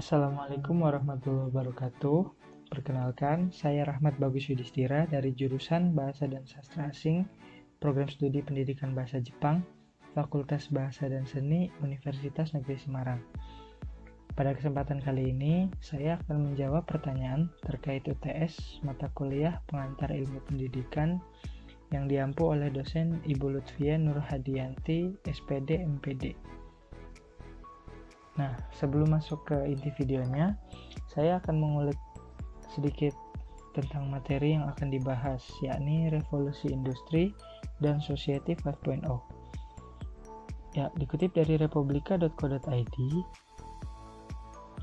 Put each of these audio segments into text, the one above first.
Assalamualaikum warahmatullahi wabarakatuh. Perkenalkan, saya Rahmat Bagus Yudhistira dari jurusan Bahasa dan Sastra Asing, Program Studi Pendidikan Bahasa Jepang, Fakultas Bahasa dan Seni, Universitas Negeri Semarang. Pada kesempatan kali ini, saya akan menjawab pertanyaan terkait UTS mata kuliah Pengantar Ilmu Pendidikan yang diampu oleh dosen Ibu Lutfia Nurhadianti, SPD MPD. Nah, sebelum masuk ke inti videonya, saya akan mengulik sedikit tentang materi yang akan dibahas, yakni revolusi industri dan society 5.0. Ya, dikutip dari republika.co.id,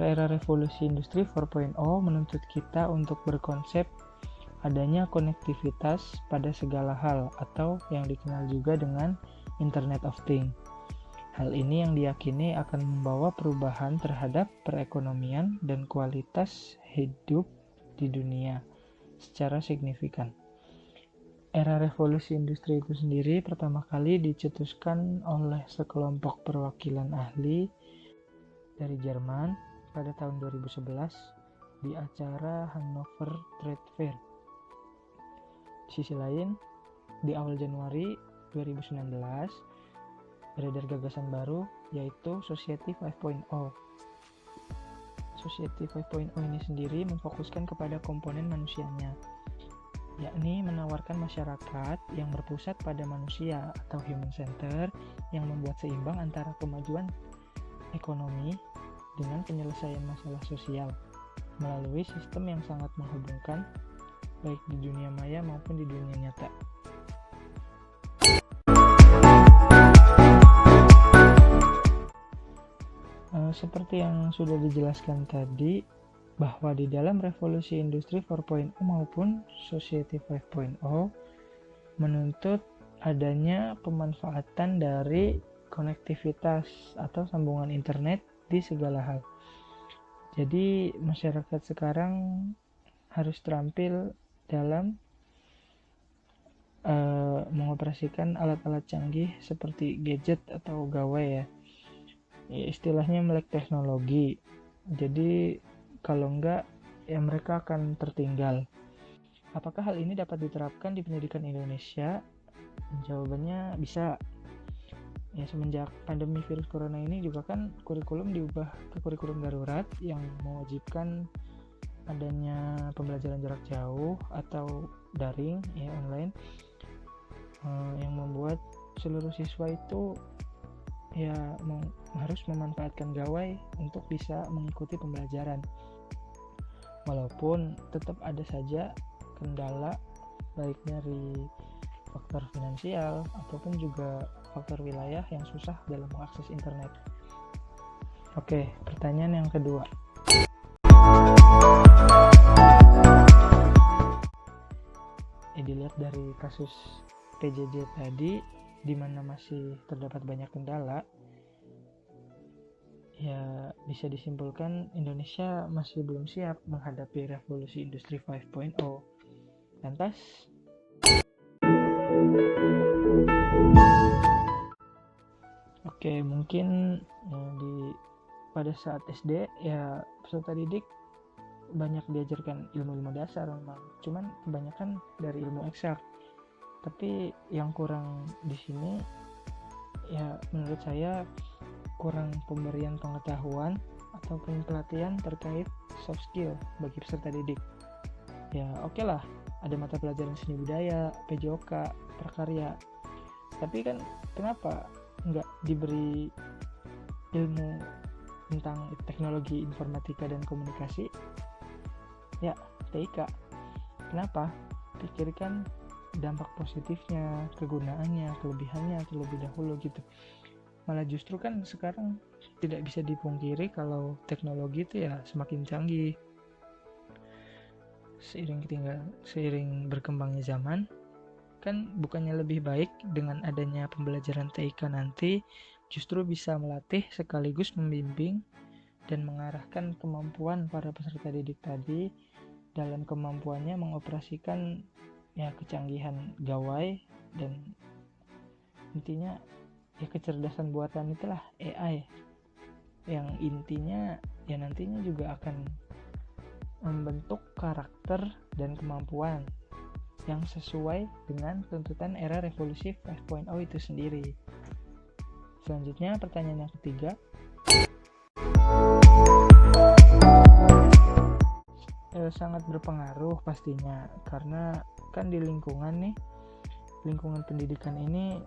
era revolusi industri 4.0 menuntut kita untuk berkonsep adanya konektivitas pada segala hal atau yang dikenal juga dengan Internet of Things. Hal ini yang diyakini akan membawa perubahan terhadap perekonomian dan kualitas hidup di dunia secara signifikan. Era revolusi industri itu sendiri pertama kali dicetuskan oleh sekelompok perwakilan ahli dari Jerman pada tahun 2011 di acara Hannover Trade Fair. Di sisi lain, di awal Januari 2019 beredar gagasan baru, yaitu Society 5.0. Society 5.0 ini sendiri memfokuskan kepada komponen manusianya, yakni menawarkan masyarakat yang berpusat pada manusia atau human center yang membuat seimbang antara kemajuan ekonomi dengan penyelesaian masalah sosial melalui sistem yang sangat menghubungkan baik di dunia maya maupun di dunia nyata. Seperti yang sudah dijelaskan tadi, bahwa di dalam revolusi industri 4.0 maupun society 5.0 menuntut adanya pemanfaatan dari konektivitas atau sambungan internet di segala hal. Jadi masyarakat sekarang harus terampil dalam mengoperasikan alat-alat canggih seperti gadget atau gawai ya. Istilahnya melek teknologi. Jadi kalau enggak ya mereka akan tertinggal. Apakah hal ini dapat diterapkan di pendidikan Indonesia? Jawabannya bisa. Ya, semenjak pandemi virus corona ini juga kan kurikulum diubah ke kurikulum darurat yang mewajibkan adanya pembelajaran jarak jauh atau daring ya online, yang membuat seluruh siswa itu ya harus memanfaatkan gawai untuk bisa mengikuti pembelajaran. Walaupun tetap ada saja kendala baik dari faktor finansial ataupun juga faktor wilayah yang susah dalam mengakses internet. Oke, pertanyaan yang kedua. Dilihat dari kasus PJJ tadi, di mana masih terdapat banyak kendala, ya bisa disimpulkan Indonesia masih belum siap menghadapi revolusi industri 5.0. Lantas, mungkin pada saat SD ya peserta didik banyak diajarkan ilmu-ilmu dasar memang, cuman kebanyakan dari ilmu eksak. Tapi yang kurang di sini ya menurut saya kurang pemberian pengetahuan ataupun pelatihan terkait soft skill bagi peserta didik. Ya oke lah, ada mata pelajaran seni budaya, PJOK, prakarya. Tapi kan kenapa nggak diberi ilmu tentang teknologi informatika dan komunikasi? Ya, TIK. Kenapa? Pikirkan dampak positifnya, kegunaannya, kelebihannya terlebih dahulu gitu. Malah justru kan sekarang tidak bisa dipungkiri kalau teknologi itu ya semakin canggih. Seiring berkembangnya zaman, kan bukannya lebih baik dengan adanya pembelajaran TIK nanti justru bisa melatih sekaligus membimbing dan mengarahkan kemampuan para peserta didik tadi dalam kemampuannya mengoperasikan ya kecanggihan gawai dan intinya ya kecerdasan buatan itulah AI yang intinya ya nantinya juga akan membentuk karakter dan kemampuan yang sesuai dengan tuntutan era revolusi 5.0 itu sendiri. Selanjutnya pertanyaan yang ketiga, sangat berpengaruh pastinya, karena kan di lingkungan pendidikan ini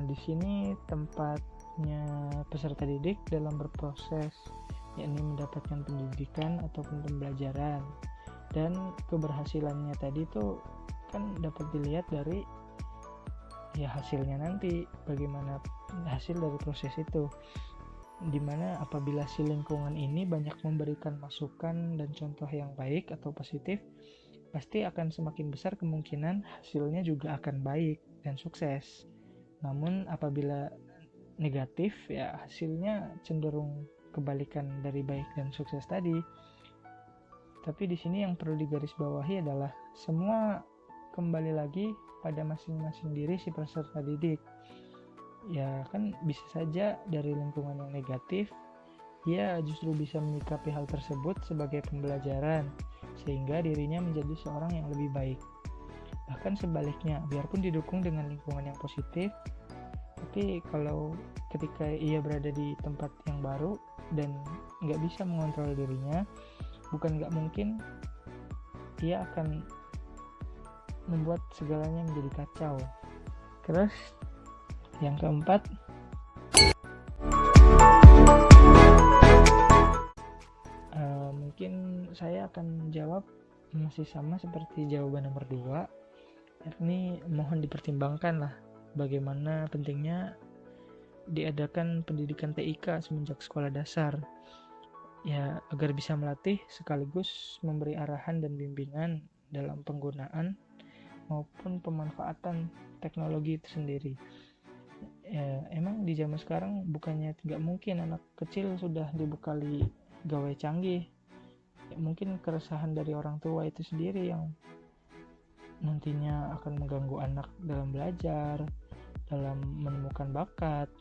di sini tempatnya peserta didik dalam berproses, yakni mendapatkan pendidikan ataupun pembelajaran. Dan keberhasilannya tadi tuh kan dapat dilihat dari ya hasilnya nanti, bagaimana hasil dari proses itu, dimana apabila si lingkungan ini banyak memberikan masukan dan contoh yang baik atau positif, pasti akan semakin besar kemungkinan hasilnya juga akan baik dan sukses. Namun apabila negatif, ya hasilnya cenderung kebalikan dari baik dan sukses tadi. Tapi di sini yang perlu digarisbawahi adalah semua kembali lagi pada masing-masing diri si peserta didik. Ya kan bisa saja dari lingkungan yang negatif, ia justru bisa menyikapi hal tersebut sebagai pembelajaran, sehingga dirinya menjadi seorang yang lebih baik. Bahkan sebaliknya, biarpun didukung dengan lingkungan yang positif, tapi kalau ketika ia berada di tempat yang baru dan nggak bisa mengontrol dirinya, bukan nggak mungkin ia akan membuat segalanya menjadi kacau. Terus yang keempat, mungkin saya akan jawab masih sama seperti jawaban nomor 2, yakni mohon dipertimbangkan lah bagaimana pentingnya diadakan pendidikan TIK semenjak sekolah dasar, ya agar bisa melatih sekaligus memberi arahan dan bimbingan dalam penggunaan maupun pemanfaatan teknologi itu sendiri. Ya, emang di zaman sekarang bukannya tidak mungkin anak kecil sudah dibekali gawai canggih. Ya, mungkin keresahan dari orang tua itu sendiri yang nantinya akan mengganggu anak dalam belajar, dalam menemukan bakat.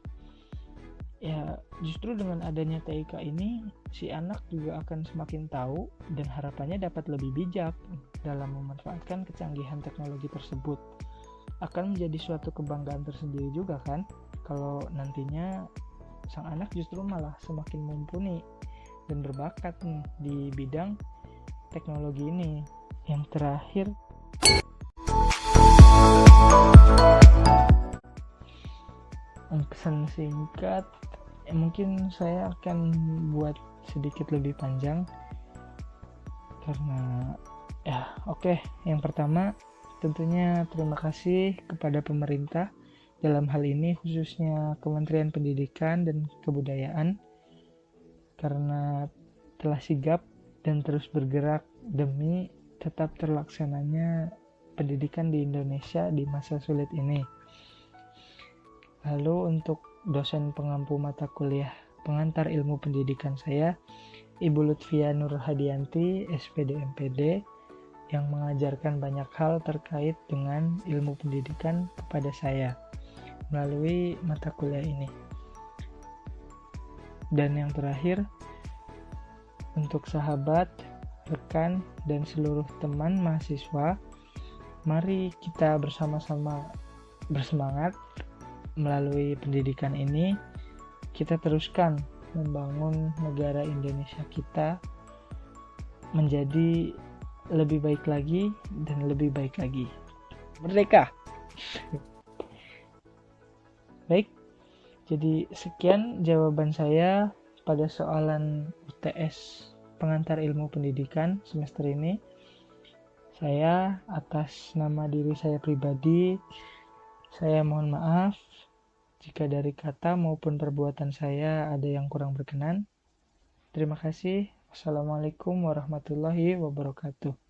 Ya justru dengan adanya TIK ini, si anak juga akan semakin tahu dan harapannya dapat lebih bijak dalam memanfaatkan kecanggihan teknologi tersebut. Akan menjadi suatu kebanggaan tersendiri juga kan, kalau nantinya sang anak justru malah semakin mumpuni dan berbakat di bidang teknologi ini. Yang terakhir, pesan singkat, mungkin saya akan buat sedikit lebih panjang karena yang pertama tentunya terima kasih kepada pemerintah dalam hal ini, khususnya Kementerian Pendidikan dan Kebudayaan, karena telah sigap dan terus bergerak demi tetap terlaksananya pendidikan di Indonesia di masa sulit ini. Lalu untuk dosen pengampu mata kuliah pengantar ilmu pendidikan saya, Ibu Lutfia Nurhadianti, SPD MPD, yang mengajarkan banyak hal terkait dengan ilmu pendidikan kepada saya melalui mata kuliah ini. Dan yang terakhir, untuk sahabat, rekan, dan seluruh teman mahasiswa, mari kita bersama-sama bersemangat melalui pendidikan ini. Kita teruskan membangun negara Indonesia kita menjadi lebih baik lagi dan lebih baik lagi. Merdeka! Baik, jadi sekian jawaban saya pada soalan UTS pengantar ilmu pendidikan semester ini. Saya atas nama diri saya pribadi, saya mohon maaf jika dari kata maupun perbuatan saya ada yang kurang berkenan. Terima kasih. Wassalamualaikum warahmatullahi wabarakatuh.